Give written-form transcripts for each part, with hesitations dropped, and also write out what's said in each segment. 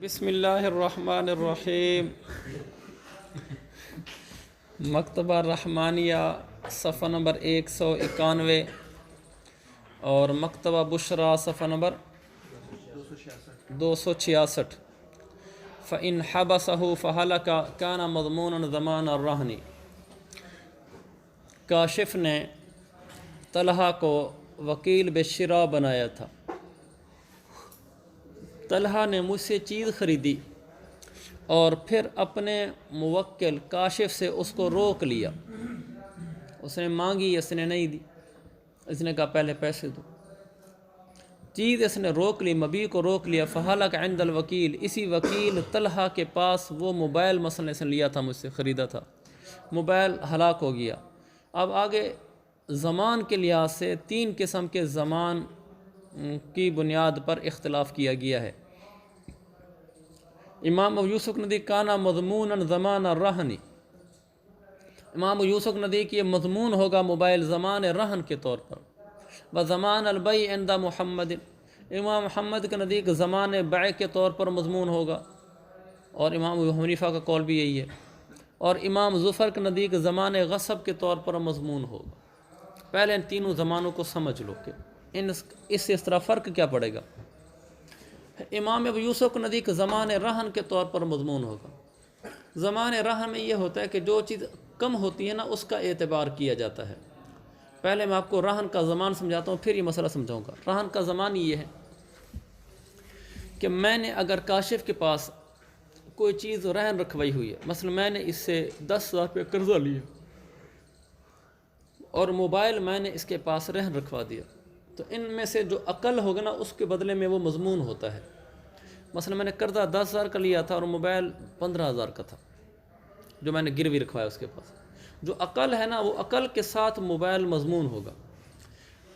بسم اللہ الرحمن الرحیم۔ مکتبہ رحمانیہ صفحہ نمبر 191 اور مکتبہ بشرا صفحہ نمبر 266۔ فَإِنْ حَبَسَهُ فَهَلَكَ كَانَ مَضْمُونًا ضَمَانَ الرَّهْنِ۔ کاشف نے طلحہ کو وکیل بشرا بنایا تھا۔ طلحہ نے مجھ سے چیز خریدی اور پھر اپنے موکل کاشف سے اس کو روک لیا۔ اس نے مانگی، اس نے نہیں دی، اس نے کہا پہلے پیسے دو۔ چیز اس نے روک لی، مبیع کو روک لیا۔ فَحَلَكَ عِنْدَ الْوَكِيلِ، اسی وکیل طلحہ کے پاس وہ موبائل مثلا اس نے لیا تھا، مجھ سے خریدا تھا، موبائل ہلاک ہو گیا۔ اب آگے زمان کے لحاظ سے 3 قسم کے زمان کی بنیاد پر اختلاف کیا گیا ہے۔ امام ابو یوسف ندی کانا مضمونا زمان الرہن، امام ابو یوسف ندی کہ یہ مضمون ہوگا موبائل زمان رہن کے طور پر۔ وزمان البیع عند محمد، امام محمد کے نزدیک زمان بیع کے طور پر مضمون ہوگا، اور امام ابو حنیفہ کا قول بھی یہی ہے۔ اور امام ظفر کے نزدیک زمان غصب کے طور پر مضمون ہوگا۔ پہلے ان تینوں زمانوں کو سمجھ لو کہ اس طرح فرق کیا پڑے گا۔ امام ابو یوسف کے نزدیک زمان رہن کے طور پر مضمون ہوگا۔ زمان رہن میں یہ ہوتا ہے کہ جو چیز کم ہوتی ہے نا اس کا اعتبار کیا جاتا ہے۔ پہلے میں آپ کو رہن کا زمان سمجھاتا ہوں، پھر یہ مسئلہ سمجھاؤں گا۔ رہن کا زمان یہ ہے کہ میں نے اگر کاشف کے پاس کوئی چیز رہن رکھوائی ہوئی ہے، مثلا میں نے اس سے 10,000 روپے قرضہ لیا اور موبائل میں نے اس کے پاس رہن رکھوا دیا، تو ان میں سے جو اقل ہوگا نا اس کے بدلے میں وہ مضمون ہوتا ہے۔ مثلا میں نے قرضہ 10,000 کا لیا تھا اور موبائل 15,000 کا تھا جو میں نے گروی رکھوایا اس کے پاس، جو اقل ہے نا وہ اقل کے ساتھ موبائل مضمون ہوگا۔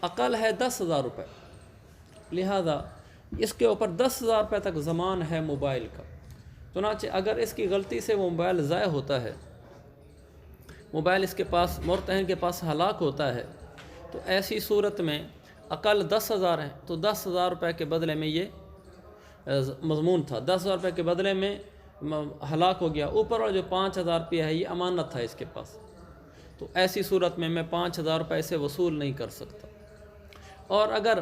اقل ہے 10,000 روپے، لہذا اس کے اوپر 10,000 روپے تک ضمان ہے موبائل کا۔ چنانچہ اگر اس کی غلطی سے وہ موبائل ضائع ہوتا ہے، موبائل اس کے پاس مرتہن کے پاس ہلاک ہوتا ہے، تو ایسی صورت میں اقل 10,000 ہے تو 10,000 روپے کے بدلے میں یہ مضمون تھا، 10,000 روپے کے بدلے میں ہلاک ہو گیا۔ اوپر والا جو 5,000 روپیہ ہے یہ امانت تھا اس کے پاس، تو ایسی صورت میں 5,000 روپے سے وصول نہیں کر سکتا۔ اور اگر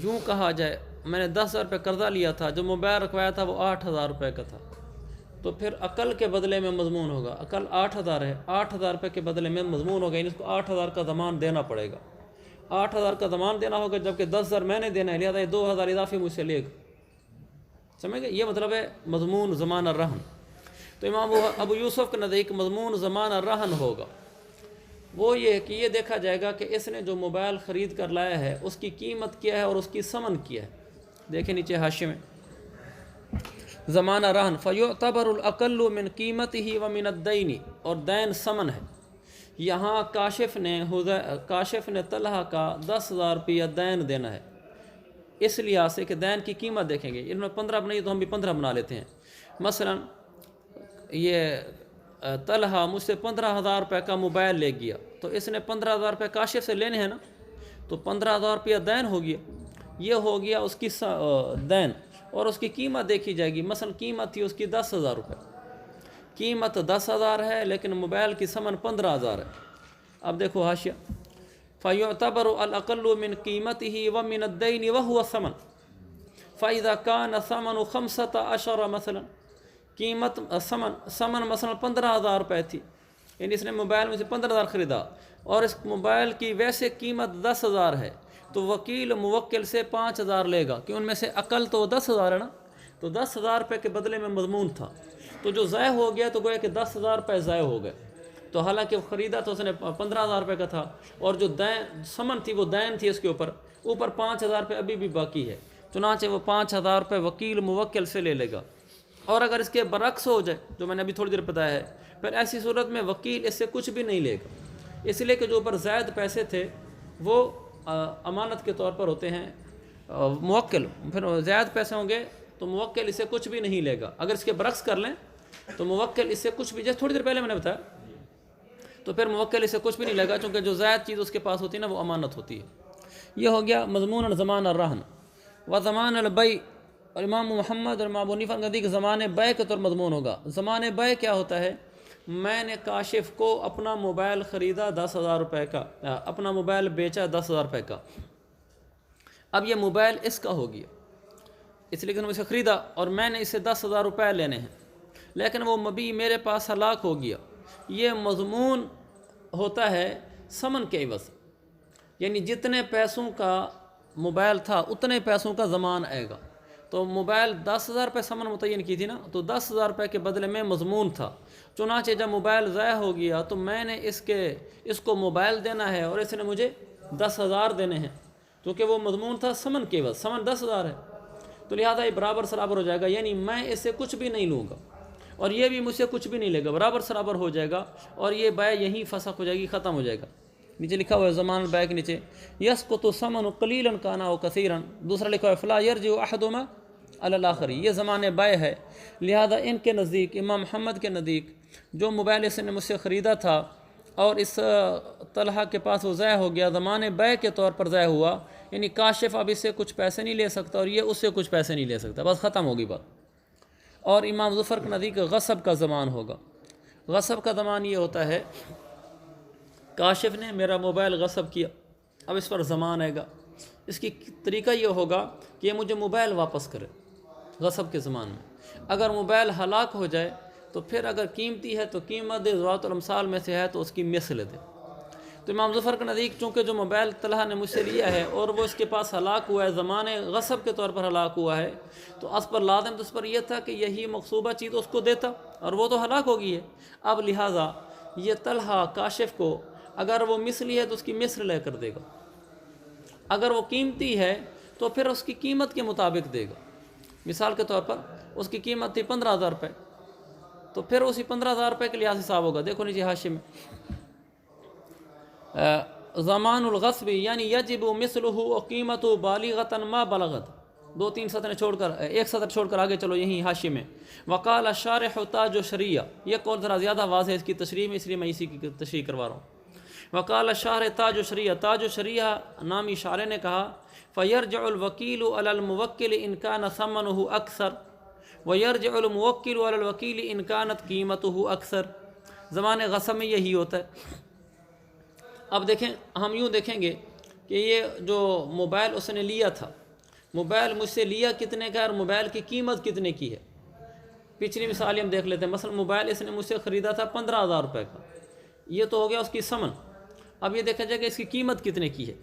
یوں کہا جائے میں نے 10,000 روپے قرضہ لیا تھا، جو موبائل رکھوایا تھا وہ 8,000 روپے کا تھا، تو پھر عقل کے بدلے میں مضمون ہوگا۔ عقل 8,000 ہے، 8,000 روپے کے بدلے میں مضمون ہوگا، یعنی اس کو 8,000 کا ضمان دینا پڑے گا۔ 8,000 کا ضمان دینا ہوگا جبکہ 10,000 میں نے دینا ہے، لہذا یہ 2,000 اضافی مجھ سے لے گا۔ سمجھ گئے؟ یہ مطلب ہے مضمون زمان الرہن۔ تو امام ابو یوسف کے نزدیک مضمون زمان الرہن ہوگا، وہ یہ ہے کہ یہ دیکھا جائے گا کہ اس نے جو موبائل خرید کر لایا ہے اس کی قیمت کیا ہے اور اس کی ثمن کیا ہے۔ دیکھیں نیچے حاشیے میں زمانہ رہن فیعتبر الاقل من قیمتہ ومن الدین، اور دین ثمن ہے۔ یہاں کاشف نے طلحہ کا 10,000 روپیہ دین دینا ہے، اس لحاظ سے کہ دین کی قیمت دیکھیں گے، انہوں نے 15 بنائی تو ہم بھی 15 بنا لیتے ہیں۔ مثلا یہ طلحہ مجھ سے 15,000 روپے کا موبائل لے گیا، تو اس نے 15,000 روپے کاشف سے لینے ہیں نا، تو 15,000 روپیہ دین ہو گیا، یہ ہو گیا اس کی دین، اور اس کی قیمت دیکھی جائے گی۔ مثلا قیمت تھی اس کی 10,000 روپے، قیمت 10,000 ہے لیکن موبائل کی ثمن 15,000 ہے۔ اب دیکھو حاشیہ فَيُعْتَبَرُ الْأَقَلُّ مِنْ قِيمَتِهِ وَمِنَ الدَّيْنِ وَهُوَ ثَمَنٌ فَإِذَا كَانَ ثَمَنُ 15 مثلا، قیمت ثمن مثلا 15,000 روپے تھی، یعنی اس نے موبائل میں سے 15,000 خریدا اور اس موبائل کی ویسے قیمت 10,000 ہے، تو وکیل موکل سے 5,000 لے گا، کہ ان میں سے اقل تو 10,000 ہے نا، تو 10,000 روپے کے بدلے میں مضمون تھا، تو جو ضائع ہو گیا تو گویا کہ 10,000 روپے ضائع ہو گئے۔ تو حالانکہ خریدا تو اس نے 15,000 روپے کا تھا، اور جو ثمن تھی وہ دین تھی اس کے اوپر 5,000 روپے ابھی بھی باقی ہے، چنانچہ وہ 5,000 روپے وکیل موکل سے لے لے گا۔ اور اگر اس کے برعکس ہو جائے جو میں نے ابھی تھوڑی دیر بتایا ہے، پھر ایسی صورت میں وکیل اس سے کچھ بھی نہیں لے گا، اس لیے کہ جو اوپر زائد پیسے تھے وہ امانت کے طور پر ہوتے ہیں موکل، پھر زائد پیسے ہوں گے تو موکل اس سے کچھ بھی نہیں لے گا۔ اگر اس کے برعکس کر لیں تو موکل اس سے کچھ بھی، جیسے تھوڑی دیر پہلے میں نے بتایا، تو پھر موکل اس سے کچھ بھی نہیں لے گا، چونکہ جو زائد چیز اس کے پاس ہوتی ہے نا وہ امانت ہوتی ہے۔ یہ ہو گیا مضمون زمان الرہن۔ و زمان البیع، اور امام محمد اور امام ابو حنیفہ کے نزدیک زمان بیع کے طور مضمون ہوگا۔ زمان بیع کیا ہوتا ہے؟ میں نے کاشف کو اپنا موبائل خریدا 10,000 روپے کا، اپنا موبائل بیچا 10,000 روپے کا، اب یہ موبائل اس کا ہو گیا، اس لیے کہ میں اسے خریدا اور میں نے اسے 10,000 روپے لینے ہیں، لیکن وہ مبی میرے پاس ہلاک ہو گیا۔ یہ مضمون ہوتا ہے ثمن کے عوض، یعنی جتنے پیسوں کا موبائل تھا اتنے پیسوں کا زمان آئے گا۔ تو موبائل 10,000 روپے ثمن متعین کی تھی نا، تو 10,000 روپے کے بدلے میں مضمون تھا، چنانچہ جب موبائل ضائع ہو گیا تو میں نے اس کو موبائل دینا ہے اور اس نے مجھے 10,000 دینے ہیں، کیونکہ وہ مضمون تھا ثمن کے عوض، ثمن 10,000 ہے، تو لہٰذا یہ برابر سرابر ہو جائے گا، یعنی میں اس سے کچھ بھی نہیں لوں گا اور یہ بھی مجھ سے کچھ بھی نہیں لے گا، برابر سرابر ہو جائے گا اور یہ بیع یہیں فسخ ہو جائے گی، ختم ہو جائے گا۔ نیچے لکھا ہوا ہے زمان البیع کے نیچے یسقط ثمن قلیلا کان او کثیرا، دوسرا لکھا ہوا ہے فلا یرجع احدہما علی الاخر، یہ زمان بیع ہے۔ لہذا ان کے نزدیک، امام محمد کے نزدیک، جو موبائل اس نے مجھ سے خریدا تھا اور اس طلحہ کے پاس وہ ضائع ہو گیا، زمان بیع کے طور پر ضائع ہوا، یعنی کاشف اب اس سے کچھ پیسے نہیں لے سکتا اور یہ اس سے کچھ پیسے نہیں لے سکتا، بس ختم ہوگی بات۔ اور امام ظفر کے نزدیک غصب کا زمان ہوگا۔ غصب کا زمان یہ ہوتا ہے کاشف نے میرا موبائل غصب کیا، اب اس پر زمان آئے گا، اس کی طریقہ یہ ہوگا کہ یہ مجھے موبائل واپس کرے غصب کے زمان میں۔ اگر موبائل ہلاک ہو جائے تو پھر اگر قیمتی ہے تو قیمت دے، ذوات الامثال میں سے ہے تو اس کی مثل دے۔ تو امام ظفر کے نزدیک چونکہ جو موبائل طلحہ نے مجھ سے لیا ہے اور وہ اس کے پاس ہلاک ہوا ہے، زمان غصب کے طور پر ہلاک ہوا ہے، تو اس پر لازم تو اس پر یہ تھا کہ یہی مغصوبہ چیز اس کو دیتا، اور وہ تو ہلاک ہو گئی ہے۔ اب لہٰذا یہ طلحہ کاشف کو اگر وہ مثلی ہے تو اس کی مثل لے کر دے گا، اگر وہ قیمتی ہے تو پھر اس کی قیمت کے مطابق دے گا۔ مثال کے طور پر اس کی قیمت تھی 15,000 روپے، تو پھر اسی 15,000 روپے کے لحاظ حساب ہوگا۔ دیکھو نیچے حاشیے میں زمان الغصب یعنی یجب مثلہ وقیمت بالغۃ ما بلغت، 2-3 سطریں چھوڑ کر، ایک سطر چھوڑ کر آگے چلو، یہیں حاشیے میں وقال الشارح تاج شریعہ، یہ قول ذرا زیادہ واضح ہے اس کی تشریح میں، اس لیے میں اسی کی تشریح کروا رہا ہوں۔ وقال الشارح تاج شریعہ، تاج شریعہ نامی شارح نے کہا فیرجع الوکیل علی الموکل ان کان ثمنہ اکثر ویرجع الموکل علی الوکیل ان کانت قیمتہ اکثر۔ زمان غصب میں یہی ہوتا ہے۔ اب دیکھیں، ہم یوں دیکھیں گے کہ یہ جو موبائل اس نے لیا تھا، موبائل مجھ سے لیا کتنے کا اور موبائل کی قیمت کتنے کی ہے۔ پچھلی مثال ہم دیکھ لیتے ہیں، مثلا موبائل اس نے مجھ سے خریدا تھا 15,000 روپے کا، یہ تو ہو گیا اس کی ثمن۔ اب یہ دیکھا جائے کہ اس کی قیمت کتنے کی ہے۔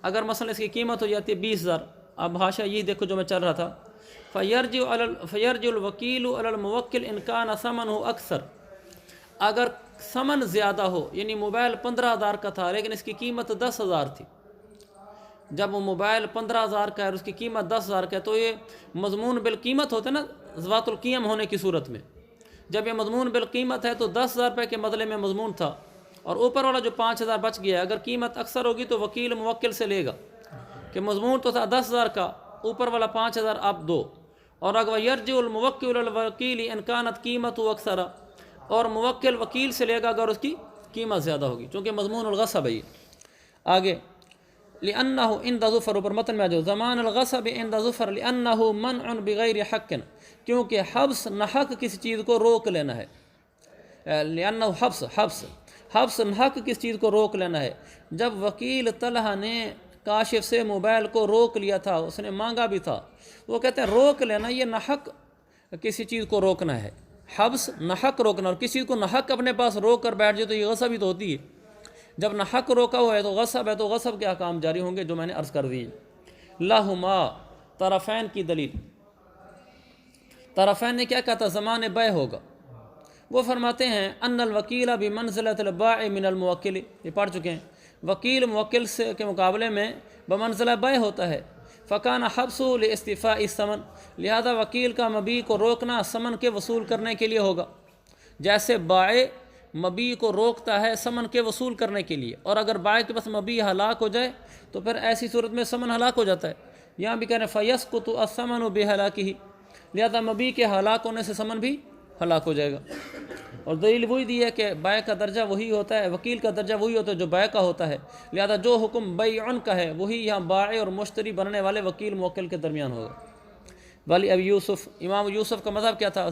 اگر مثلا اس کی قیمت ہو جاتی ہے 20,000، اب حاشیہ یہی دیکھو جو میں چل رہا تھا، فیرجع الوکیل علی الموکل ان کان ثمنہ اکثر، اگر ثمن زیادہ ہو، یعنی موبائل 15,000 کا تھا لیکن اس کی قیمت 10,000 تھی، جب وہ موبائل 15,000 کا ہے اور اس کی قیمت 10,000 کا ہے تو یہ مضمون بالقیمت ہوتا ہے نا، ذوات القیم ہونے کی صورت میں۔ جب یہ مضمون بالقیمت ہے تو 10,000 روپے کے بدلے میں مضمون تھا، اور اوپر والا جو 5,000 بچ گیا، اگر قیمت اکثر ہوگی تو وکیل موکل سے لے گا کہ مضمون تو تھا 10,000 کا، اوپر والا 5,000 اب دو، اور اگر یرجع الموکل الوکیل ان کانت قیمت اکثر، اور موکل وکیل سے لے گا اگر اس کی قیمت زیادہ ہوگی، چونکہ مضمون الغصب ہے۔ آگے لأنہ عند ظفر، اوپر متن میں جو زمان الغصب عند ظفر لأنہ منع بغیر حق، کیونکہ حبس نحق کسی چیز کو روک لینا ہے، لأنہ حبس نحق کس چیز کو روک لینا ہے۔ جب وکیل طلحہ نے کاشف سے موبائل کو روک لیا تھا، اس نے مانگا بھی تھا، وہ کہتے ہیں روک لینا، یہ نحق کسی چیز کو روکنا ہے، حبس نحق روکنا، اور کسی کو نحق اپنے پاس روک کر بیٹھ جائے تو یہ غصب ہی تو ہوتی ہے۔ جب نحق روکا ہوا ہے تو غصب ہے، تو غصب کے احکام جاری ہوں گے جو میں نے عرض کر دی۔ لہما، طرفین کی دلیل، طرفین نے کیا کہا تھا؟ زمان بیع ہوگا۔ وہ فرماتے ہیں ان الوکیل بمنزلۃ البائع من الموکل، یہ پڑھ چکے ہیں، وکیل موکل سے کے مقابلے میں بمنزلہ بیع ہوتا ہے۔ فکان حبس لاستیفاء الثمن، لہذا وکیل کا مبیع کو روکنا ثمن کے وصول کرنے کے لیے ہوگا، جیسے بائع مبیع کو روکتا ہے ثمن کے وصول کرنے کے لیے، اور اگر بائع کے پاس مبیع ہلاک ہو جائے تو پھر ایسی صورت میں ثمن ہلاک ہو جاتا ہے۔ یہاں بھی کہہ رہے ہیں فیسقط الثمن بہلاکہ، لہذا مبیع کے ہلاک ہونے سے ثمن بھی ہلاک ہو جائے گا۔ اور دلیل وہی دی ہے کہ بائع کا درجہ وہی ہوتا ہے، وکیل کا درجہ وہی ہوتا ہے جو بائع کا ہوتا ہے، لہذا جو حکم بیع کا ہے وہی یہاں بائع اور مشتری بننے والے وکیل موکل کے درمیان ہوگا۔ والی ابی یوسف، امام یوسف کا مذہب کیا تھا؟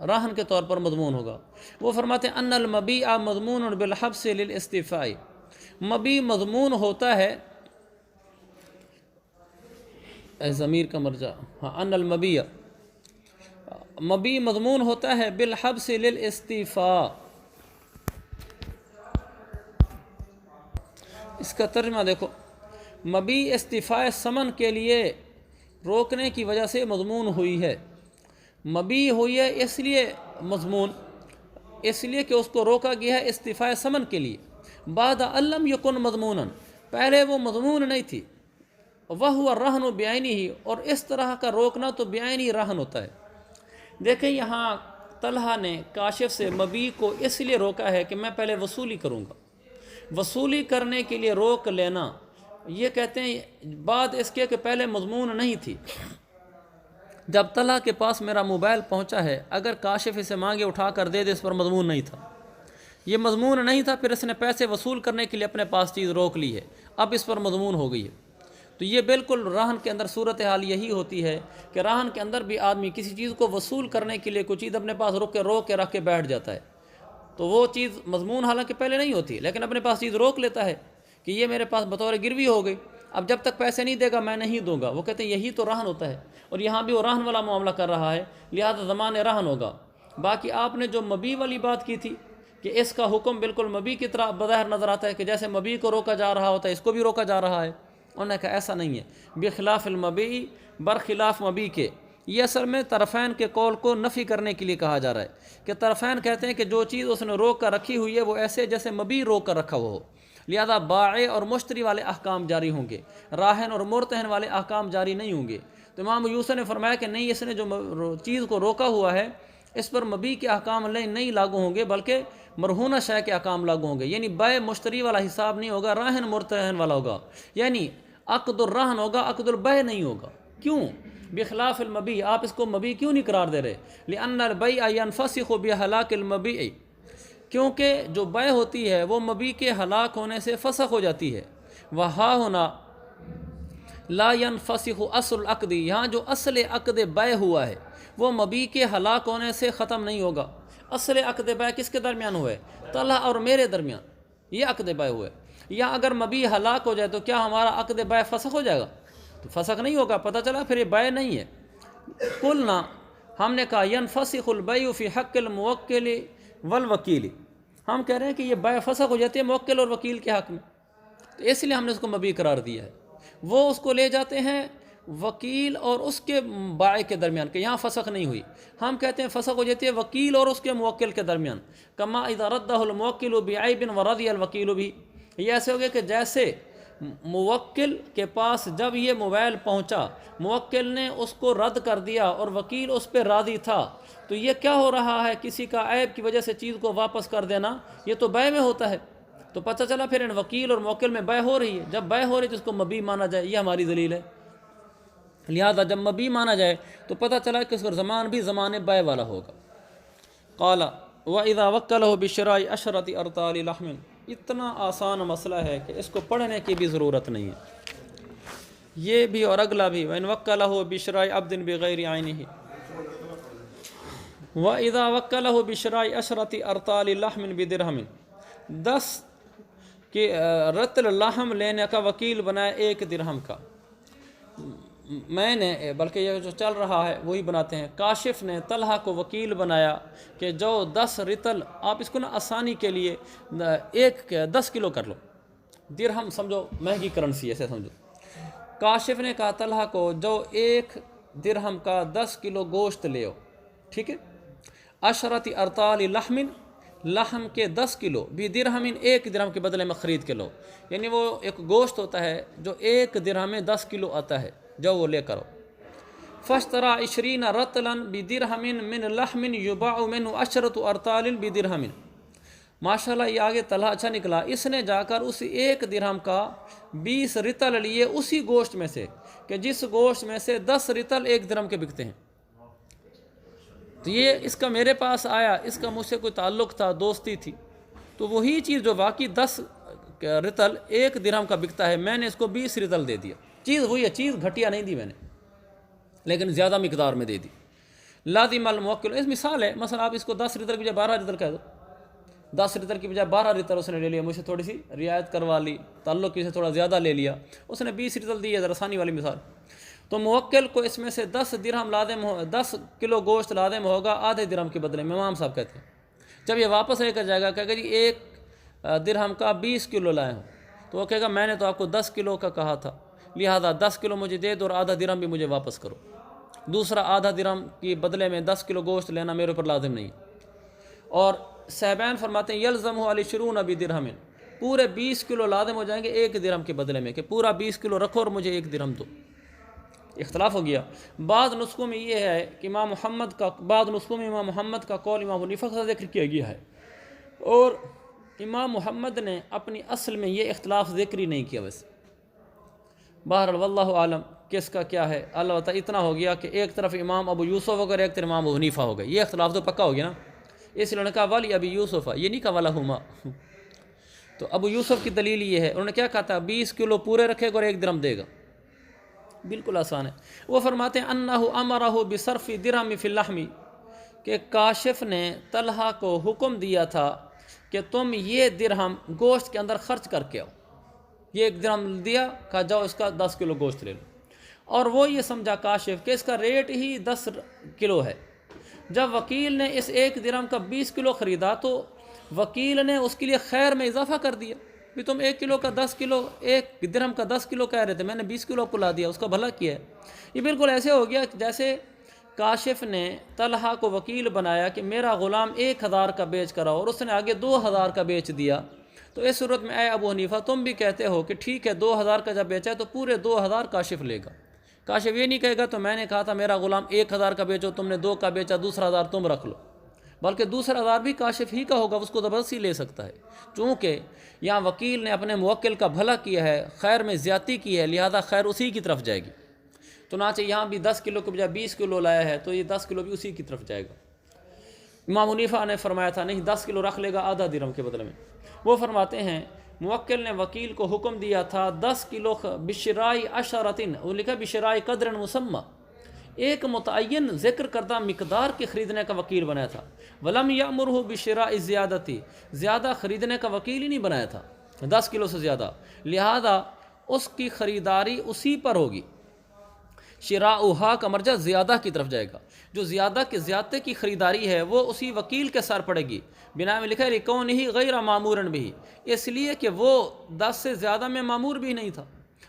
راہن کے طور پر مضمون ہوگا۔ وہ فرماتے ہیں ان المبیع مضمون بالحبس للاستیفاء، مبیع مضمون ہوتا ہے، ضمیر کا مرجع، ہاں، ان المبیع، مبیع مضمون ہوتا ہے بالحبس للاستیفاء۔ اس کا ترجمہ دیکھو، مبیع استیفاء ثمن کے لیے روکنے کی وجہ سے مضمون ہوئی ہے۔ مبیع ہوئی ہے اس لیے مضمون، اس لیے کہ اس کو روکا گیا ہے استیفاء ثمن کے لیے۔ بعد علم یکن مضمونا، پہلے وہ مضمون نہیں تھی، وہو الرہن بعینہ، اور اس طرح کا روکنا تو بعینی رہن ہوتا ہے۔ دیکھیں یہاں طلحہ نے کاشف سے مبیع کو اس لیے روکا ہے کہ میں پہلے وصولی کروں گا، وصولی کرنے کے لیے روک لینا، یہ کہتے ہیں بعد اس کے کہ پہلے مضمون نہیں تھی۔ جب طلحہ کے پاس میرا موبائل پہنچا ہے، اگر کاشف اسے مانگے اٹھا کر دے دے، اس پر مضمون نہیں تھا، یہ مضمون نہیں تھا، پھر اس نے پیسے وصول کرنے کے لیے اپنے پاس چیز روک لی ہے، اب اس پر مضمون ہو گئی ہے۔ تو یہ بالکل راہن کے اندر صورتحال یہی ہوتی ہے کہ راہن کے اندر بھی آدمی کسی چیز کو وصول کرنے کے لیے کوئی چیز اپنے پاس روک کے رکھ کے بیٹھ جاتا ہے، تو وہ چیز مضمون حالانکہ پہلے نہیں ہوتی، لیکن اپنے پاس چیز روک لیتا ہے کہ یہ میرے پاس بطور گروی ہو گئی، اب جب تک پیسے نہیں دے گا میں نہیں دوں گا۔ وہ کہتے ہیں یہی تو راہن ہوتا ہے، اور یہاں بھی وہ راہن والا معاملہ کر رہا ہے، لہذا ضمان راہن ہوگا۔ باقی آپ نے جو مبیع والی بات کی تھی کہ اس کا حکم بالکل مبیع کی طرح بظاہر نظر آتا ہے کہ جیسے مبیع کو روکا جا رہا ہوتا ہے اس کو بھی روکا جا رہا ہے، انہوں نے کہا ایسا نہیں ہے، بخلاف المبیع، برخلاف مبیع کے۔ یہ اصل میں طرفین کے قول کو نفی کرنے کے لیے کہا جا رہا ہے کہ طرفین کہتے ہیں کہ جو چیز اس نے روک کر رکھی ہوئی ہے وہ ایسے جیسے مبیع روک کر رکھا ہوا ہو، لہذا بائع اور مشتری والے احکام جاری ہوں گے، راہن اور مرتہن والے احکام جاری نہیں ہوں گے۔ تو امام یوسف نے فرمایا کہ نہیں، اس نے جو چیز کو روکا ہوا ہے اس پر مبیع کے احکام نہیں لاگو ہوں گے، بلکہ مرہونہ شے کے احکام لاگو ہوں گے، یعنی بائع مشتری والا حساب نہیں ہوگا، راہن مرتہن والا ہوگا، یعنی عقد الرہن ہوگا، عقد البیع نہیں ہوگا۔ کیوں؟ بخلاف المبیع، آپ اس کو مبیع کیوں نہیں قرار دے رہے؟ لأن البیع ينفسخ بہلاک المبیع، کیونکہ جو بیع ہوتی ہے وہ مبیع کے ہلاک ہونے سے فسخ ہو جاتی ہے۔ وہاں ہونا لا ينفسخ اصل العقد، یہاں جو اصل عقد بیع ہوا ہے وہ مبیع کے ہلاک ہونے سے ختم نہیں ہوگا۔ اصل عقد بیع کس کے درمیان ہوا ہے؟ طلحہ اور میرے درمیان، یہ عقد بیع ہوا ہے۔ یا اگر مبیع ہلاک ہو جائے تو کیا ہمارا عقد بیع فسخ ہو جائے گا؟ تو فسخ نہیں ہوگا، پتہ چلا پھر یہ بیع نہیں ہے۔ قلنا، ہم نے کہا ينفسخ البیع فی حق الموکل والوکیل، ہم کہہ رہے ہیں کہ یہ بیع فسخ ہو جاتی ہے موکل اور وکیل کے حق میں، تو اس لیے ہم نے اس کو مبیع قرار دیا ہے۔ وہ اس کو لے جاتے ہیں وکیل اور اس کے بائع کے درمیان کہ یہاں فسخ نہیں ہوئی، ہم کہتے ہیں فسخ ہو جاتی ہے وکیل اور اس کے موکل کے درمیان۔ کما اذا ردہ الموکل بعیب ورضی الوکیل بھی، یہ ایسے ہو گیا کہ جیسے موکل کے پاس جب یہ موبائل پہنچا، موکل نے اس کو رد کر دیا اور وکیل اس پہ راضی تھا، تو یہ کیا ہو رہا ہے؟ کسی کا عیب کی وجہ سے چیز کو واپس کر دینا، یہ تو بیع میں ہوتا ہے۔ تو پتہ چلا پھر ان وکیل اور موکل میں بیع ہو رہی ہے، جب بیع ہو رہی ہے تو اس کو مبیع مانا جائے، یہ ہماری دلیل ہے۔ لہذا جب مبیع مانا جائے تو پتہ چلا کہ اس کا زمان بھی زمان بیع والا ہوگا۔ قال وَإِذَا وَكَّلَهُ بِشِرَاءِ عَشْرَةِ أَرْطَالِ لَحْمٍ، اتنا آسان مسئلہ ہے کہ اس کو پڑھنے کی بھی ضرورت نہیں ہے، یہ بھی اور اگلا بھی۔ وَإِنْ وَكَّلَهُ بِشِرَاءِ عَبْدٍ بِغَيْرِ عَيْنِهِ، وَإِذَا وَكَّلَهُ بِشِرَاءِ عَشْرَةِ أَرْطَالِ لَحْمٍ بِدِرْهَمٍ، 10 کہ رطل لحم لینے کا وکیل بنایا 1 درہم کا۔ میں نے، بلکہ یہ جو چل رہا ہے وہی بناتے ہیں، کاشف نے طلحہ کو وکیل بنایا کہ جو 10 رطل، آپ اس کو نا آسانی کے لیے 10 کلو کر لو، درہم سمجھو مہنگی کرنسی ایسے سمجھو۔ کاشف نے کہا طلحہ کو جو 1 درہم کا 10 کلو گوشت لے آؤ، ٹھیک ہے، 10 ارطال لحم، لحم کے 10 کلو، بھی درہم 1 درہم کے بدلے میں خرید کے لو، یعنی وہ ایک گوشت ہوتا ہے جو 1 درہم میں 10 کلو آتا ہے، جو وہ لے کرو۔ فاشترى 20 رطلا بدرہم من لحم یباع منه 10 ارطال بدرہم، ماشاءاللہ یہ آگے طلحہ اچھا نکلا، اس نے جا کر اس 1 درہم کا 20 رطل لیے اسی گوشت میں سے، کہ جس گوشت میں سے 10 رطل 1 درہم کے بکتے ہیں۔ تو یہ اس کا میرے پاس آیا، اس کا مجھ سے کوئی تعلق تھا، دوستی تھی، تو وہی چیز جو باقی 10 رطل 1 درہم کا بکتا ہے، میں نے اس کو 20 رطل دے دیا، چیز وہی ہے، چیز گھٹیا نہیں دی میں نے، لیکن زیادہ مقدار میں دے دی۔ لازم الموکل، اس مثال ہے، مثلا آپ اس کو 10 لیٹر کی بجائے 12 لیٹر کہہ دو، 10 لیٹر کی بجائے 12 لیٹر اس نے لے لیا، مجھ سے تھوڑی سی رعایت کروا لی، تعلق کی سے تھوڑا زیادہ لے لیا، اس نے 20 لیٹر دی ہے، ذرا آسانی والی مثال۔ تو موکل کو اس میں سے 10 درہم لازم 10 کلو گوشت لازم ہوگا آدھے درہم کے بدلے میں، امام صاحب کہتے ہیں۔ جب یہ واپس لے کر جائے گا، کہے گا جی 1 درہم کا 20 کلو لائے ہوں، تو وہ کہے گا میں نے تو آپ کو 10 کلو کا کہا تھا، لہذا 10 کلو مجھے دے دو اور آدھا درہم بھی مجھے واپس کرو۔ دوسرا آدھا درہم کے بدلے میں 10 کلو گوشت لینا میرے اوپر لازم نہیں۔ اور صاحبین فرماتے ہیں یلزمہ العشرون بدرہم، پورے 20 کلو لازم ہو جائیں گے 1 درہم کے بدلے میں، کہ پورا 20 کلو رکھو اور مجھے 1 درہم دو۔ اختلاف ہو گیا۔ بعض نسخوں میں یہ ہے کہ امام محمد کا قول امام حنیفہ کا ذکر کیا گیا ہے، اور امام محمد نے اپنی اصل میں یہ اختلاف ذکر ہی نہیں کیا۔ ویسے بہرحال واللہ عالم کس کا کیا ہے، البتہ اتنا ہو گیا کہ ایک طرف امام ابو یوسف ہو گئے، ایک طرف امام ابو حنیفہ ہو گئے، یہ اختلاف تو پکا ہو گیا نا۔ اس لیے انہوں نے کہا ولی ابی یوسف، یہ نہیں کہا ولہما۔ تو ابو یوسف کی دلیل یہ ہے، انہوں نے کیا کہا تھا، 20 کلو پورے رکھے گا اور 1 درہم دے گا، بالکل آسان ہے۔ وہ فرماتے ہیں انہ امرہ بصرف درہم فی اللحم، کہ کاشف نے طلحہ کو حکم دیا تھا کہ تم یہ درہم گوشت کے اندر خرچ کر کے آؤ۔ یہ 1 درہم دیا، کہا جاؤ اس کا 10 کلو گوشت لے لو، اور وہ یہ سمجھا کاشف کہ اس کا ریٹ ہی 10 کلو ہے۔ جب وکیل نے اس 1 درہم کا 20 کلو خریدا تو وکیل نے اس کے لیے خیر میں اضافہ کر دیا، بھی تم 1 کلو کا 10 کلو، 1 درہم کا 10 کلو کہہ رہے تھے، میں نے 20 کلو کو لا دیا، اس کا بھلا کیا ہے۔ یہ بالکل ایسے ہو گیا جیسے کاشف نے طلحہ کو وکیل بنایا کہ میرا غلام 1000 کا بیچ کر آؤ، اور اس نے آگے 2000 کا بیچ دیا۔ تو اس صورت میں اے ابو حنیفہ تم بھی کہتے ہو کہ ٹھیک ہے 2000 کا جب بیچا ہے تو پورے 2000 کاشف لے گا۔ کاشف یہ نہیں کہے گا تو میں نے کہا تھا میرا غلام 1000 کا بیچو، تم نے 2 کا بیچا، دوسرا 1000 تم رکھ لو، بلکہ دوسرا 1000 بھی کاشف ہی کا ہوگا، اس کو زبردستی لے سکتا ہے۔ چونکہ یہاں وکیل نے اپنے موکل کا بھلا کیا ہے، خیر میں زیادتی کی ہے، لہذا خیر اسی کی طرف جائے گی۔ تو چنانچہ یہاں بھی 10 کلو کے بجائے 20 کلو لایا ہے تو یہ 10 کلو بھی اسی کی طرف جائے گا۔ امام حنیفہ نے فرمایا تھا نہیں 10 کلو رکھ لے گا آدھا درہم کے بدلے میں۔ وہ فرماتے ہیں موکل نے وکیل کو حکم دیا تھا 10 کلو بشرائی عشرتن، وہ لکھا بشرائی قدر مسمى، ایک متعین ذکر کردہ مقدار کے خریدنے کا وکیل بنایا تھا۔ ولم یامرہ بشراء زیادتی، زیادہ خریدنے کا وکیل ہی نہیں بنایا تھا 10 کلو سے زیادہ، لہذا اس کی خریداری اسی پر ہوگی۔ شراؤہا کا مرجع زیادہ کی طرف جائے گا، جو زیادہ کے زیادتے کی خریداری ہے وہ اسی وکیل کے سر پڑے گی۔ بنا میں لکھا ہے لکونہ غیر مامورا بھی، اس لیے کہ وہ 10 سے زیادہ میں مامور بھی نہیں تھا،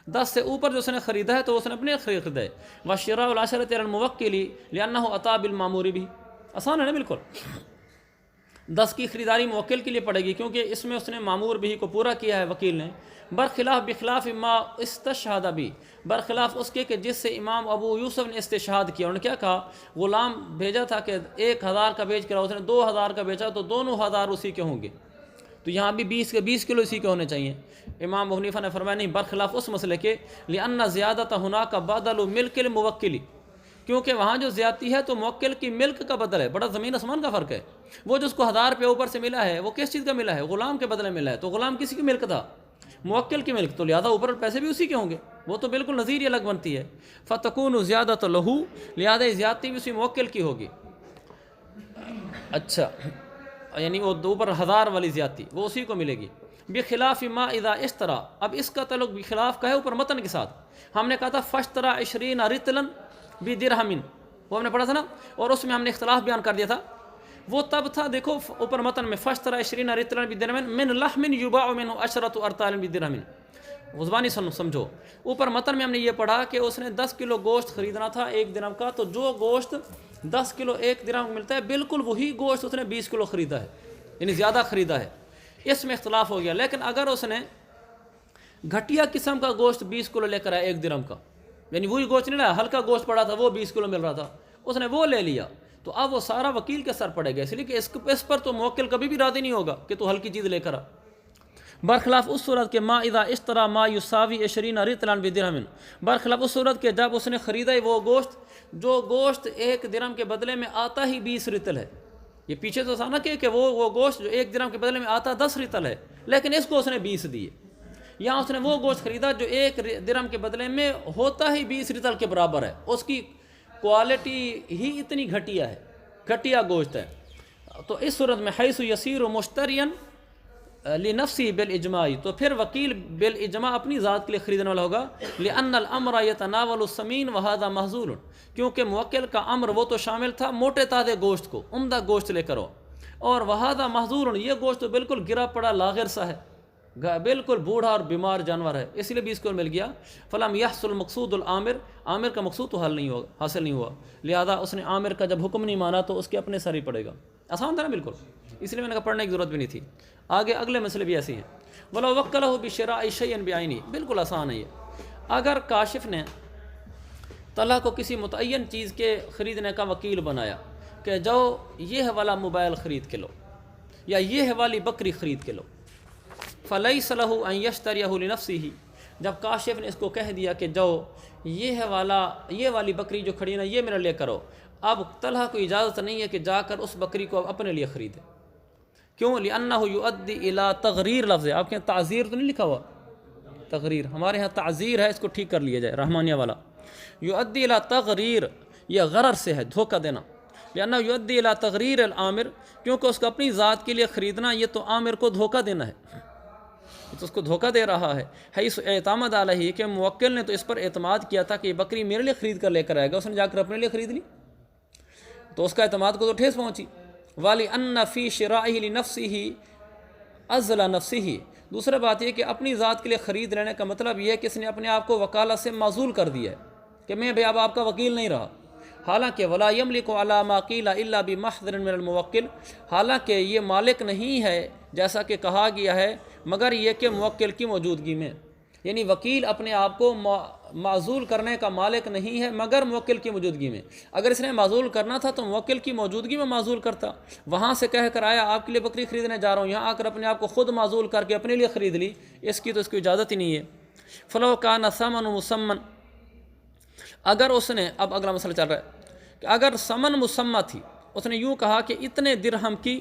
10 سے اوپر جو اس نے خریدا ہے تو اس نے اپنے خریدا ہے۔ وشراء العشرۃ علی الموکل لأنہ اتی بالمامور بھی، آسان ہے نا بالکل۔ 10 کی خریداری موکل کے لیے پڑے گی کیونکہ اس میں اس نے مامور بھی کو پورا کیا ہے وکیل نے، برخلاف بخلاف ما استشہد بھی، برخلاف اس کے کہ جس سے امام ابو یوسف نے استشہاد کیا۔ انہوں نے کیا کہا، غلام بھیجا تھا کہ 1000 کا بیچ کر اس نے 2000 کا بیچا تو دونوں 1000 اسی کے ہوں گے، تو یہاں بھی 20 کلو اسی کے ہونے چاہیے۔ امام ابو حنیفہ نے فرمایا نہیں، برخلاف اس مسئلے کے لأن زیادۃ ہناک بدل ملک الموکل، کیونکہ وہاں جو زیادتی ہے تو موکل کی ملک کا بدل ہے، بڑا زمین آسمان کا فرق ہے۔ وہ جو اس کو 1000 روپے اوپر سے ملا ہے وہ کس چیز کا ملا ہے، غلام کے بدلے ملا ہے، تو غلام کسی کی ملک تھا، موکل کی ملک، تو لہذا اوپر پیسے بھی اسی کے ہوں گے، وہ تو بالکل نظیر الگ بنتی ہے۔ فتکون زیادۃ لہو، لہذا زیادتی بھی اسی موکل کی ہوگی۔ اچھا، یعنی وہ اوپر 1000 والی زیادتی وہ اسی کو ملے گی۔ بخلاف ما اذا اشترى، اب اس کا تعلق بخلاف کا ہے اوپر متن کے ساتھ۔ ہم نے کہا تھا فاشترى 20 رطلا بدرہم، وہ ہم نے پڑھا تھا نا، اور اس میں ہم نے اختلاف بیان کر دیا تھا، وہ تب تھا دیکھو اوپر متن میں فاشترى 20 رطلا بدرہم من لحم یباع منه 10 ارطال بدرہم، وہ زبانی سمجھو۔ اوپر متن میں ہم نے یہ پڑھا کہ اس نے 10 کلو گوشت خریدنا تھا 1 درہم کا، تو جو گوشت 10 کلو 1 درہم ملتا ہے بالکل وہی گوشت اس نے 20 کلو خریدا ہے، یعنی زیادہ خریدا ہے، اس میں اختلاف ہو گیا۔ لیکن اگر اس نے گھٹیا قسم کا گوشت 20 کلو لے کر آیا 1 درہم کا، یعنی وہی گوشت نہیں لایا، ہلکا گوشت پڑا تھا وہ 20 کلو مل رہا تھا، اس نے وہ لے لیا، تو اب وہ سارا وکیل کے سر پڑے گا، اس لیے کہ اس پر تو موکل کبھی بھی راضی نہیں ہوگا کہ تو ہلکی چیز لے کر آ، برخلاف اس صورت کے ما اذا اشترى ما يساوي 20 رطلا بدرہم، برخلاف اس صورت کے جب اس نے خریدا وہ گوشت جو گوشت 1 درہم کے بدلے میں آتا ہی 20 رطل ہے۔ یہ پیچھے تو سانا کہ وہ گوشت جو 1 درہم کے بدلے میں آتا 10 رطل ہے، لیکن اس کو اس نے 20 دیے۔ یہاں اس نے وہ گوشت خریدا جو 1 درہم کے بدلے میں ہوتا ہی 20 رطل کے برابر ہے، اس کی کوالٹی ہی اتنی گھٹیا ہے، گھٹیا گوشت ہے، تو اس صورت میں حیث یسیر مشترین لنفسی بالاجماع، تو پھر وکیل بالاجماع اپنی ذات کے لیے خریدنے والا ہوگا، لأن الامر یتناول السمین وہذا محظور، کیونکہ موکل کا امر وہ تو شامل تھا موٹے تازے گوشت کو، عمدہ گوشت لے کرو، اور وہذا محظور، یہ گوشت تو بالکل گرا پڑا لاغر سا ہے، بالکل بوڑھا اور بیمار جانور ہے، اس لیے بھی اس کو مل گیا، فلم یحصل مقصود العامر، عامر کا مقصود تو حاصل نہیں ہوا، لہذا اس نے عامر کا جب حکم نہیں مانا تو اس کے اپنے سر ہی پڑے گا۔ آسان تھا نا بالکل، اس لیے میں نے کہا پڑھنے کی ضرورت بھی نہیں تھی۔ آگے اگلے مسئلے بھی ایسے ہیں، وَلَوْ وَكَّلَهُ بِشِرَاءِ شَيْءٍ بِعَيْنِهِ، بالکل آسان ہے یہ۔ اگر کاشف نے طلحہ کو کسی متعین چیز کے خریدنے کا وکیل بنایا کہ جاؤ یہ والا موبائل خرید کے لو یا یہ والی بکری خرید کے لو، فَلَيْسَ لَهُ أَن يَشْتَرِيَهُ لِنَفْسِهِ، جب کاشف نے اس کو کہہ دیا کہ جاؤ یہ والی بکری جو کھڑی ہے نا یہ میرے لیے کرو، اب طلحہ کو اجازت نہیں ہے کہ جا کر اس بکری کو اپنے لیے خریدے، کیوں؟ لِأَنَّهُ يُؤَدِّي إِلَىٰ تَغْرِير، لفظ ہے، آپ کے یہاں تعزیر تو نہیں لکھا ہوا، تغریر، ہمارے ہاں تعزیر ہے، اس کو ٹھیک کر لیا جائے، رحمانیہ والا۔ یؤدی الی تغریر، یہ غرر سے ہے، دھوکہ دینا، لأنہ یؤدی الی تغریر العامر، کیونکہ اس کو اپنی ذات کے لیے خریدنا یہ تو عامر کو دھوکہ دینا ہے، تو اس کو دھوکہ دے رہا ہے۔ حیث اعتمد علیہ، کہ موکل نے تو اس پر اعتماد کیا تھا کہ یہ بکری میرے لیے خرید کر لے کر آئے گا، اس نے جا کر اپنے لیے خرید لی، تو اس کا اعتماد کو تو ٹھیس پہنچی۔ وَلِأَنَّ فِي شِرَائِهِ لِنَفْسِهِ أَزْلَ نَفْسِهِ، دوسرا بات یہ کہ اپنی ذات کے لیے خرید لینے کا مطلب یہ ہے کہ اس نے اپنے آپ کو وکالت سے معزول کر دیا ہے کہ میں بھی اب آپ کا وکیل نہیں رہا، حالانکہ وَلَا يَمْلِكُ عَلَىٰ مَا قِيلَ إِلَّا بِمَحْضٍ مِّنَ الْمُوَكِّلِ، حالانکہ یہ مالک نہیں ہے جیسا کہ کہا گیا ہے مگر یہ کہ موکل کی موجودگی میں، یعنی وکیل اپنے آپ کو معزول کرنے کا مالک نہیں ہے مگر موکل کی موجودگی میں، اگر اس نے معزول کرنا تھا تو موکل کی موجودگی میں معزول کرتا، وہاں سے کہہ کر آیا آپ کے لیے بکری خریدنے جا رہا ہوں، یہاں آ کر اپنے آپ کو خود معزول کر کے اپنے لیے خرید لی، اس کی تو اس کی اجازت ہی نہیں ہے۔ فَلَوْ كَانَ ثَمَنُ مُسَمًّى، اگر اس نے، اب اگلا مسئلہ چل رہا ہے کہ اگر ثمن مسمى تھی، اس نے یوں کہا کہ اتنے درہم کی،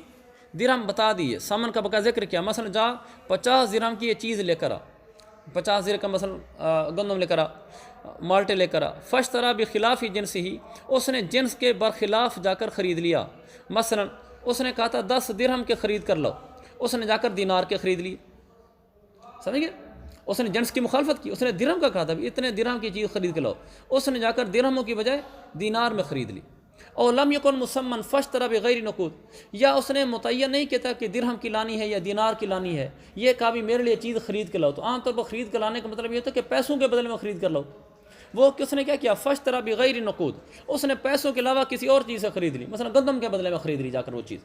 درہم بتا دیے، ثمن کا بقا ذکر کیا، مثلا جا 50 درہم کی یہ چیز لے کر آ، 50 درہم کا مثلا گندم لے کر آ، مالٹے لے کر آ، فاشترى بخلاف جنسه، اس نے جنس کے برخلاف جا کر خرید لیا، مثلا اس نے کہا تھا 10 درہم کے خرید کر لو، اس نے جا کر دینار کے خرید لی، سمجھ گئے، اس نے جنس کی مخالفت کی، اس نے درہم کا کہا تھا اتنے درہم کی چیز خرید کے لو، اس نے جا کر درہموں کی بجائے دینار میں خرید لی۔ اور لم یکن مسمن فاشترى بغیر نقود، یا اس نے متعین نہیں کہتا کہ درہم کی لانی ہے یا دینار کی لانی ہے، یہ کہا بھی میرے لیے چیز خرید کے لاؤ، تو عام طور پر خرید کے لانے کا مطلب یہ ہوتا ہے کہ پیسوں کے بدلے میں خرید کر لاؤ، وہ اس نے کیا کیا، فاشترى بغیر نقود، اس نے پیسوں کے علاوہ کسی اور چیز سے خرید لی، مثلا گندم کے بدلے میں خرید لی جا کر وہ چیز۔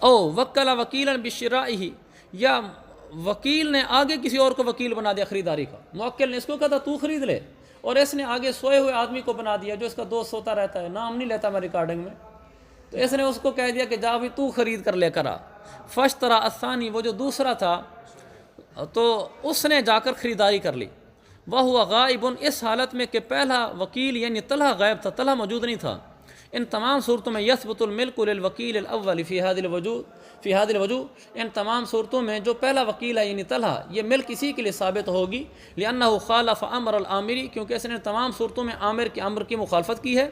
او وکل وکیلا بشرائه، یا وکیل نے آگے کسی اور کو وکیل بنا دیا خریداری کا، موکل نے اس کو کہا تھا تو خرید لے، اور اس نے آگے سوئے ہوئے آدمی کو بنا دیا جو اس کا دوست سوتا رہتا ہے، نام نہیں لیتا میں ریکارڈنگ میں، تو اس نے اس کو کہہ دیا کہ جا بھی تو خرید کر لے کر آ۔ فاشترى الثانی، وہ جو دوسرا تھا تو اس نے جا کر خریداری کر لی، وہو غائب، اس حالت میں کہ پہلا وکیل یعنی طلحہ غائب تھا، طلحہ موجود نہیں تھا۔ ان تمام صورتوں میں یثبت الملک للوکیل الاول فی هذه الوجوہ، ان تمام صورتوں میں جو پہلا وکیل ہے یعنی طلحہ، یہ ملک اسی کے لیے ثابت ہوگی، لأنه خالف امر العامری، کیونکہ اس نے تمام صورتوں میں عامر کے امر کی مخالفت کی ہے،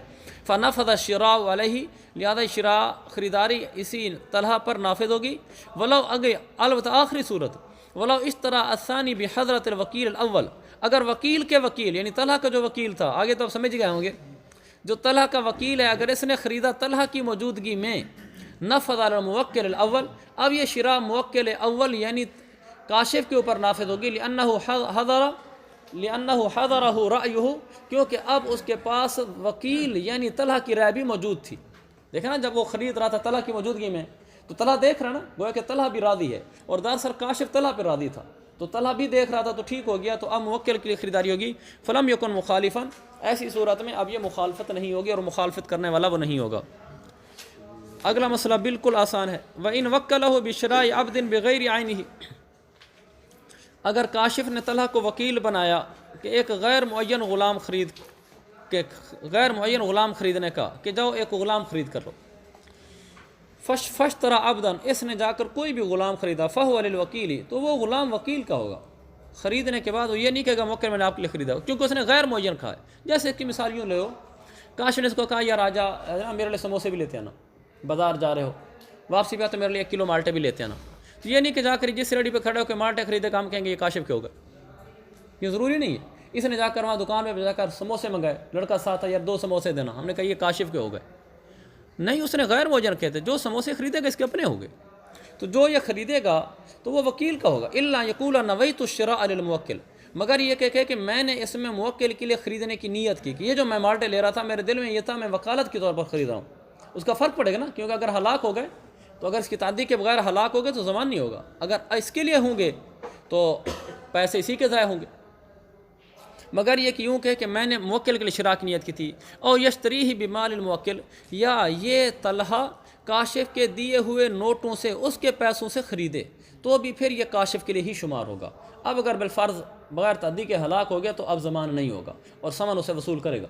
فنفذ الشراء علیہ، لہذا شراء خریداری اسی طلحہ پر نافذ ہوگی، ولو البتہ آخری صورت، ولو اشترى الثانی بحضرت الوکیل الاول، اگر وکیل کے وکیل یعنی طلحہ کا جو وکیل تھا، آگے تو آپ سمجھ گئے ہوں گے، جو طلحہ کا وکیل ہے اگر اس نے خریدا طلحہ کی موجودگی میں، نفذ علی الموکل الاول، اب یہ شراء موکل اول یعنی کاشف کے اوپر نافذ ہوگی، لأنه حضرہ رأیہ، کیونکہ اب اس کے پاس وکیل یعنی طلحہ کی رائے بھی موجود تھی، دیکھا نا جب وہ خرید رہا تھا طلحہ کی موجودگی میں تو طلحہ دیکھ رہا نا، گویا کہ طلحہ بھی راضی ہے، اور دراصل کاشف طلحہ پہ راضی تھا، تو طلحہ بھی دیکھ رہا تھا تو ٹھیک ہو گیا، تو اب موکل کے لیے خریداری ہوگی، فلم یکن مخالفا، ایسی صورت میں اب یہ مخالفت نہیں ہوگی اور مخالفت کرنے والا وہ نہیں ہوگا۔ اگلا مسئلہ بالکل آسان ہے، وَإِنْ وَكَّلَهُ بِشِرَاءِ عَبْدٍ بِغَيْرِ عَيْنِهِ، اگر کاشف نے طلحہ کو وکیل بنایا کہ ایک غیر معین غلام خریدنے کا، کہ جاؤ ایک غلام خرید کر لو، فاشترى عبدا، اس نے جا کر کوئی بھی غلام خریدا، فهو للوکیل، تو وہ غلام وکیل کا ہوگا، خریدنے کے بعد وہ یہ نہیں کہے گا موکل میں نے آپ کے لیے خریدا، کیونکہ اس نے غیر معین کہا ہے۔ جیسے کہ مثال یوں لے ہو، کاش نے اس کو کہا یار راجا میرے لیے سموسے بھی لیتے آنا، بازار جا رہے ہو، واپسی پہ تو میرے لیے 1 کلو مالٹے بھی لیتے آنا۔ تو یہ نہیں کہ جا کر جس ریڈی پہ کھڑے ہو کہ مالٹے خریدے کام کہیں گے یہ کاشف کے ہوگا، یہ ضروری نہیں ہے۔ اس نے جا کر وہاں دکان پہ جا کر سموسے منگائے، لڑکا ساتھ ہے، یار 2 سموسے دینا، ہم نے کہا یہ کاشف کے ہو گئے، نہیں، اس نے غیر معین کہتے جو سموسے خریدے گا اس کے اپنے ہو گئے۔ تو جو یہ خریدے گا تو وہ وکیل کا ہوگا، الا یقول نویت الشراء للموکل، مگر یہ کہ میں نے اس میں موکل کے لیے خریدنے کی نیت کی کہ یہ جو میں مالٹے لے رہا تھا میرے دل میں یہ تھا میں وکالت کے طور پر خرید رہا ہوں۔ اس کا فرق پڑے گا نا، کیونکہ اگر ہلاک ہو گئے تو اگر اس کی تعدی کے بغیر ہلاک ہو گئے تو ضمان نہیں ہوگا، اگر اس کے لیے ہوں گے تو پیسے اسی کے ضائع ہوں گے۔ مگر یہ کہ یوں کہ میں نے موکل کے لیے شراء کی نیت کی تھی، او یشتریہ بمال الموکل، یا یہ طلحہ کاشف کے دیے ہوئے نوٹوں سے اس کے پیسوں سے خریدے تو بھی پھر یہ کاشف کے لیے ہی شمار ہوگا۔ اب اگر بالفرض بغیر تعدی کے ہلاک ہو گیا تو اب ضمان نہیں ہوگا اور ثمن اسے وصول کرے گا،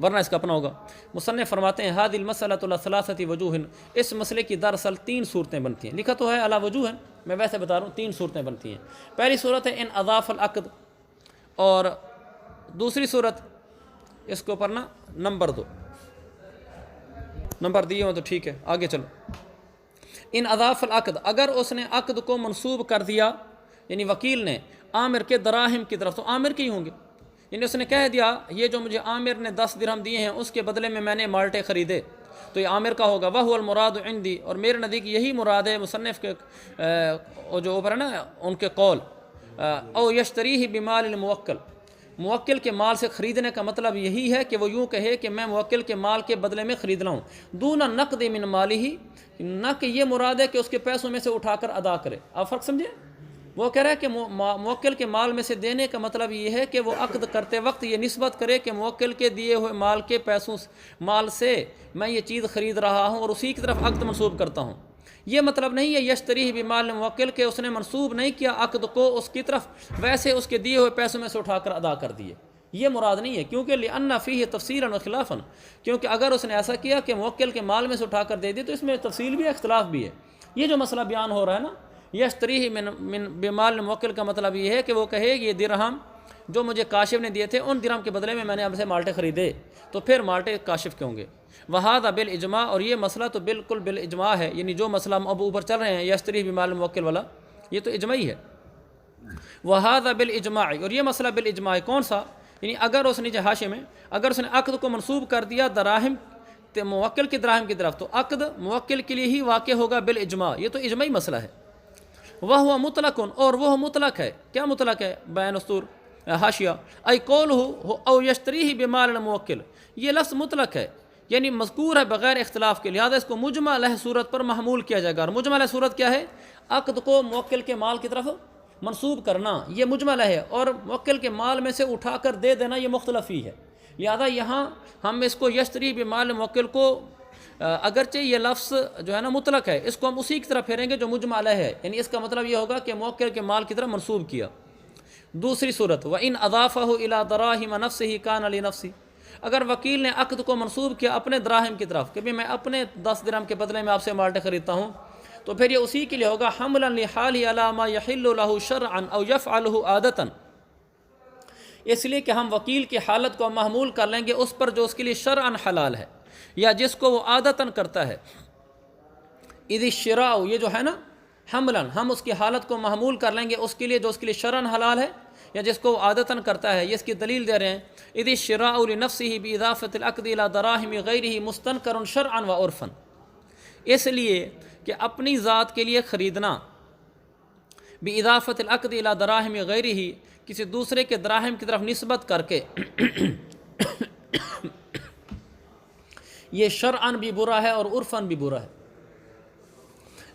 ورنہ اس کا اپنا ہوگا۔ مصنف فرماتے ہیں هذه المسألة على 3 وجوہ، اس مسئلے کی دراصل 3 صورتیں بنتی ہیں، لکھا تو ہے علی وجوہ، میں ویسے بتا رہا ہوں 3 صورتیں بنتی ہیں۔ پہلی صورت ہے ان اضاف العقد، اور دوسری صورت اس کے اوپر نا نمبر 2 نمبر دیے ہوں تو ٹھیک ہے، آگے چلو۔ ان اضاف العقد، اگر اس نے عقد کو منسوب کر دیا، یعنی وکیل نے عامر کے دراہم کی طرف، تو عامر کے ہی ہوں گے، یعنی اس نے کہہ دیا یہ جو مجھے عامر نے 10 درہم دیے ہیں اس کے بدلے میں نے مالٹے خریدے تو یہ عامر کا ہوگا۔ وَهُوَ الْمُرَادُ عِنْدِي، اور میرے نزدیک یہی مراد ہے مصنف کے جو اوپر ہے نا ان کے قول، او یشتریہ بمال الموکل، موکل کے مال سے خریدنے کا مطلب یہی ہے کہ وہ یوں کہے کہ میں موکل کے مال کے بدلے میں خرید رہا ہوں، دون نقد من مالہ، نہ کہ یہ مراد ہے کہ اس کے پیسوں میں سے اٹھا کر ادا کرے۔ آپ فرق سمجھے؟ وہ کہہ رہا ہے کہ موکل کے مال میں سے دینے کا مطلب یہ ہے کہ وہ عقد کرتے وقت یہ نسبت کرے کہ موکل کے دیے ہوئے مال کے پیسوں مال سے میں یہ چیز خرید رہا ہوں اور اسی کی طرف عقد منسوب کرتا ہوں۔ یہ مطلب نہیں ہے یشتریہ بمال موکل کہ اس نے منسوب نہیں کیا عقد کو اس کی طرف، ویسے اس کے دیے ہوئے پیسوں میں سے اٹھا کر ادا کر دیے، یہ مراد نہیں ہے، کیونکہ لأن فیہ تفصیلا وخلافا، کیونکہ اگر اس نے ایسا کیا کہ موکل کے مال میں سے اٹھا کر دے دی تو اس میں تفصیل بھی ہے، اختلاف بھی ہے۔ یہ جو مسئلہ بیان ہو رہا ہے نا یشتریہ من بمال موکل کا مطلب یہ ہے کہ وہ کہے یہ درہم جو مجھے کاشف نے دیے تھے ان درہم کے بدلے میں نے اب سے مالٹے خریدے تو پھر مالٹے کاشف کے ہوں گے۔ وہذا بالاجماع، اور یہ مسئلہ تو بالکل بالاجماع ہے، یعنی جو مسئلہ ہم اب اوپر چل رہے ہیں یشتریہ بمال موکل والا، یہ تو اجماعی ہے۔ وہذا بالاجماع، اور یہ مسئلہ بالاجماع کون سا؟ یعنی اگر اس نے حاشیے میں اگر اس نے عقد کو منسوب کر دیا دراہم موکل کے دراہم کی طرف تو عقد موکل کے لیے ہی واقع ہوگا بالاجماع، یہ تو اجماعی مسئلہ ہے۔ وہ مطلق، اور وہ مطلق ہے، کیا مطلق ہے؟ بیان السطور حاشیہ، ای قولہ او یشتریہ بمال الموکل، یہ لفظ مطلق ہے یعنی مذکور ہے بغیر اختلاف کے، لہذا اس کو مجمع علیہ صورت پر محمول کیا جائے گا، اور مجمع علیہ صورت کیا ہے؟ عقد کو موکل کے مال کی طرف منسوب کرنا، یہ مجمع علیہ ہے، اور موکل کے مال میں سے اٹھا کر دے دینا یہ مختلف ہی ہے، لہذا یہاں ہم اس کو یشتری بمال موکل کو اگرچہ یہ لفظ جو ہے نا مطلق ہے، اس کو ہم اسی کی طرف پھیریں گے جو مجمع علیہ ہے، یعنی اس کا مطلب یہ ہوگا کہ موکل کے مال کی طرف منسوب کیا۔ دوسری صورت وَإِنْ أَضَافَهُ إِلَى دَرَاهِمَ نَفْسِهِ كَانَ لِنَفْسِهِ، اگر وکیل نے عقد کو منسوب کیا اپنے دراہم کی طرف کہ میں اپنے 10 درہم کے بدلے میں آپ سے مالٹے خریدتا ہوں تو پھر یہ اسی کے لیے ہوگا حملا لحالہ علی ما یحل له شرعا او یفعله عادتا، اس لیے کہ ہم وکیل کی حالت کو محمول کر لیں گے اس پر جو اس کے لیے شرعا حلال ہے یا جس کو وہ عادتاً کرتا ہے۔ اذ الشراء، یہ جو ہے نا حملا، ہم اس کی حالت کو محمول کر لیں گے اس کے لیے جو اس کے لیے شرعاً حلال ہے یا جس کو وہ عادتاً کرتا ہے، یہ اس کی دلیل دے رہے ہیں۔ اذ الشراء لنفسه باضافة العقد الى دراهم غیرہ مستنکر شرعا وعرفا، اس لیے کہ اپنی ذات کے لیے خریدنا باضافة العقد الى دراهم غیرہ، کسی دوسرے کے دراہم کی طرف نسبت کر کے یہ شرعاً بھی برا ہے اور عرفاً بھی برا ہے،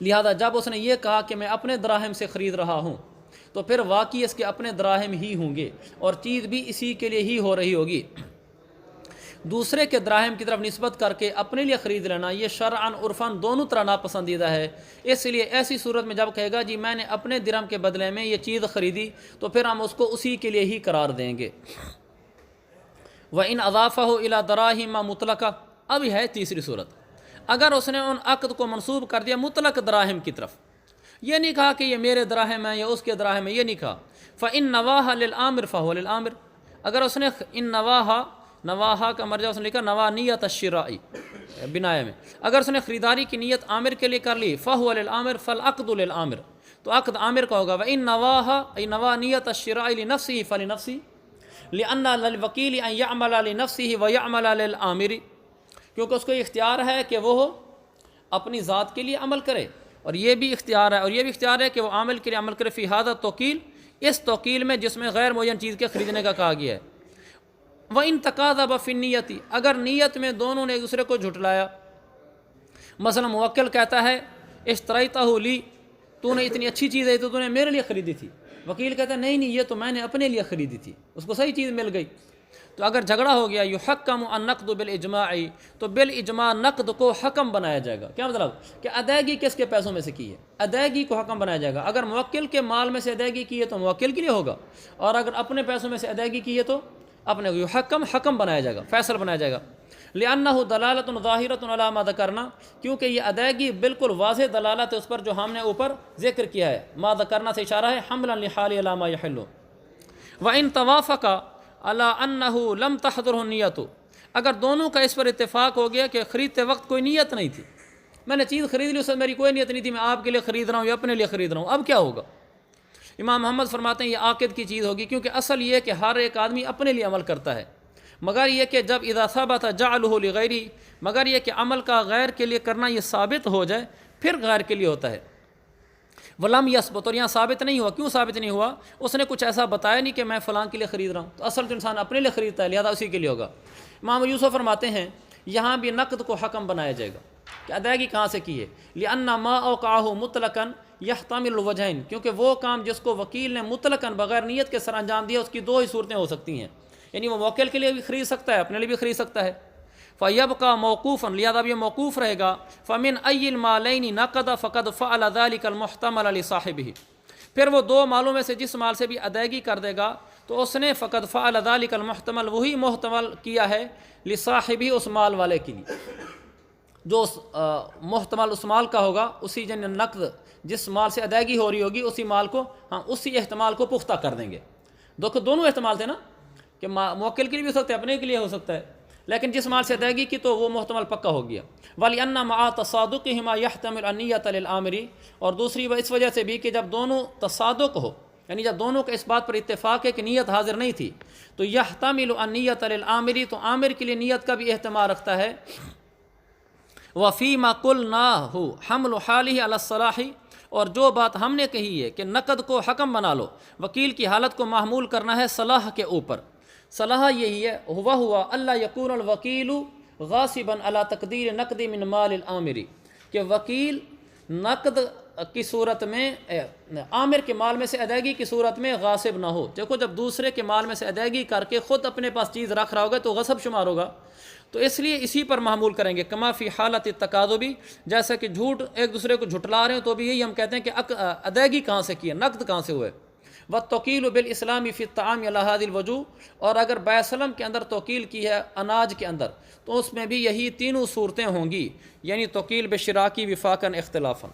لہذا جب اس نے یہ کہا کہ میں اپنے دراہم سے خرید رہا ہوں تو پھر واقعی اس کے اپنے دراہم ہی ہوں گے اور چیز بھی اسی کے لیے ہی ہو رہی ہوگی۔ دوسرے کے دراہم کی طرف نسبت کر کے اپنے لیے خرید لینا یہ شرعاً عرفاً دونوں طرح ناپسندیدہ ہے، اس لیے ایسی صورت میں جب کہے گا جی میں نے اپنے درہم کے بدلے میں یہ چیز خریدی تو پھر ہم اس کو اسی کے لیے ہی قرار دیں گے۔ وَإِنْ أَضَافَهُ إِلَى دَرَاهِمَ مُطْلَقَةً، اب ہے تیسری صورت، اگر اس نے ان عقد کو منسوب کر دیا مطلق دراہم کی طرف، یہ نہیں کہا کہ یہ میرے دراہم ہیں یا اس کے دراہم ہیں، یہ نہیں کہا، فَإِن نَوَاهَا لِلْآمِرِ فَهُوَ لِلْآمِرِ، اگر اس نے ان نواہا کا مرجع اس نے لکھا نوانیت الشرائی بنایا میں، اگر اس نے خریداری کی نیت عامر کے لیے کر لی فَهُوَ لِلْآمِرِ فَالْعَقْدُ لِلْآمِرِ، تو عقد عامر کا ہوگا. وَإِن نَوَاهَا أي نوانیت الشراء لنفسه فلنفسه لأن للوکیل أن يعمل لنفسه ويعمل للآمر، کیونکہ اس کو اختیار ہے کہ وہ اپنی ذات کے لیے عمل کرے، اور یہ بھی اختیار ہے، اور یہ بھی اختیار ہے کہ وہ عامل کے لیے عمل کرے. فی ھذا توکیل، اس توکیل میں جس میں غیر معین چیز کے خریدنے کا کہا گیا ہے. وَإِن تَقَاذَبَ فِي النِّيَّةِ، اگر نیت میں دونوں نے ایک دوسرے کو جھٹلایا، مثلا موکل کہتا ہے اشتریتہ لی، تو نے اتنی اچھی چیز ہے تو نے میرے لیے خریدی تھی، وکیل کہتا ہے نہیں یہ تو میں نے اپنے لیے خریدی تھی، اس کو صحیح چیز مل گئی. تو اگر جھگڑا ہو گیا یحکم النقد بالاجماع، تو بالاجماع نقد کو حکم بنایا جائے گا. کیا مطلب کہ ادائیگی کس کے پیسوں میں سے کی ہے، ادائیگی کو حکم بنایا جائے گا. اگر موکل کے مال میں سے ادائیگی کی ہے تو موکل کے لیے ہوگا، اور اگر اپنے پیسوں میں سے ادائیگی کی ہے تو اپنے حکم بنایا جائے گا، فیصل بنایا جائے گا. لأنہ دلالۃ ظاہرۃ علی ما ذکرنا، کیونکہ یہ ادائیگی بالکل واضح دلالت ہے اس پر جو ہم نے اوپر ذکر کیا ہے. ما ذکرنا سے اشارہ ہے حملا لحال علی ما یحل. وإن توافقا علی انہ لم تحضرہ النیۃ، اگر دونوں کا اس پر اتفاق ہو گیا کہ خریدتے وقت کوئی نیت نہیں تھی، میں نے چیز خرید لی، اس میں میری کوئی نیت نہیں تھی، میں آپ کے لیے خرید رہا ہوں یا اپنے لیے خرید رہا ہوں، اب کیا ہوگا؟ امام محمد فرماتے ہیں یہ عاقد کی چیز ہوگی، کیونکہ اصل یہ کہ ہر ایک آدمی اپنے لیے عمل کرتا ہے، مگر یہ کہ جب اذا ثبت جعلہ لغیرہ، مگر یہ کہ عمل کا غیر کے لیے کرنا یہ ثابت ہو جائے پھر غیر کے لیے ہوتا ہے. ولم یثبت، اور یہاں ثابت نہیں ہوا. کیوں ثابت نہیں ہوا؟ اس نے کچھ ایسا بتایا نہیں کہ میں فلاں کے لیے خرید رہا ہوں، تو اصل جو انسان اپنے لیے خریدتا ہے لہذا اسی کے لیے ہوگا. امام یوسف فرماتے ہیں یہاں بھی نقد کو حکم بنایا جائے گا کہ ادائیگی کہاں سے کی ہے. لأن ما اوقعہ مطلقا یحتمل الوجہین، کیونکہ وہ کام جس کو وکیل نے مطلقاً بغیر نیت کے سر انجام دیا اس کی دو ہی صورتیں ہو سکتی ہیں، یعنی وہ موکل کے لیے بھی خرید سکتا ہے، اپنے لیے بھی خرید سکتا ہے. فَيَبْقَى مَوْقُوفًا، لہذا اب یہ موقوف رہے گا. فَمِنْ أَيِّ الْمَالَيْنِ نَقَدَ فَقَدْ فَعَلَ ذَلِكَ الْمُحْتَمَلَ لِصَاحِبِهِ، پھر وہ دو مالوں میں سے جس مال سے بھی ادائیگی کر دے گا تو اس نے فقد فعل ذلك المحتمل، وہی محتمل کیا ہے لصاحبہ، اس مال والے کے لیے، جو محتمل اس مال کا ہوگا، اسی جن نقد جس مال سے ادائیگی ہو رہی ہوگی اسی مال کو، ہاں اسی احتمال کو پختہ کر دیں گے. دونوں احتمال تھے نا کہ موکل کے لیے بھی ہو سکتا ہے، اپنے کے لیے ہو سکتا ہے، لیکن جس مال سے ادائیگی کی تو وہ محتمل پکا ہو گیا. وَلِأَنَّ مَعَ تَصَادُقِهِمَا يَحْتَمِلُ النِّيَّةَ لِلْآمِرِ، اور دوسری اس وجہ سے بھی کہ جب دونوں تصادق ہو، یعنی جب دونوں کا اس بات پر اتفاق ہے کہ نیت حاضر نہیں تھی، تو يَحْتَمِلُ النِّيَّةَ لِلْآمِرِ، تو عامر کے لیے نیت کا بھی احتمال رکھتا ہے. وَفِيمَا قُلْنَاهُ حَمْلُ حَالِهِ عَلَى الصَّلَاحِ، اور جو بات ہم نے کہی ہے کہ نقد کو حکم بنا لو، وکیل کی حالت کو محمول کرنا ہے صلاح کے اوپر. صلاح یہی ہے ہوا اللہ یکون الوکیل غاصباً علی تقدیر نقد من مال العامری، کہ وکیل نقد کی صورت میں عامر کے مال میں سے ادائیگی کی صورت میں غاصب نہ ہو. دیکھو جب دوسرے کے مال میں سے ادائیگی کر کے خود اپنے پاس چیز رکھ رہا ہوگا تو غصب شمار ہوگا، تو اس لیے اسی پر محمول کریں گے. کما فی حالت التقاضبی، جیسا کہ جھوٹ ایک دوسرے کو جھٹلا رہے ہیں تو بھی یہی ہم کہتے ہیں کہ ادائیگی کہاں سے کی ہے، نقد کہاں سے ہوئے. وَالتَّوْكِيلُ بِالْإِسْلَامِ فِي الطَّعَامِ عَلَى هَذِهِ الْوُجُوهِ، اور اگر بیع سلم کے اندر توکیل کی ہے اناج کے اندر تو اس میں بھی یہی تینوں صورتیں ہوں گی، یعنی توکیل بشراکی وفاقاً اختلافاً.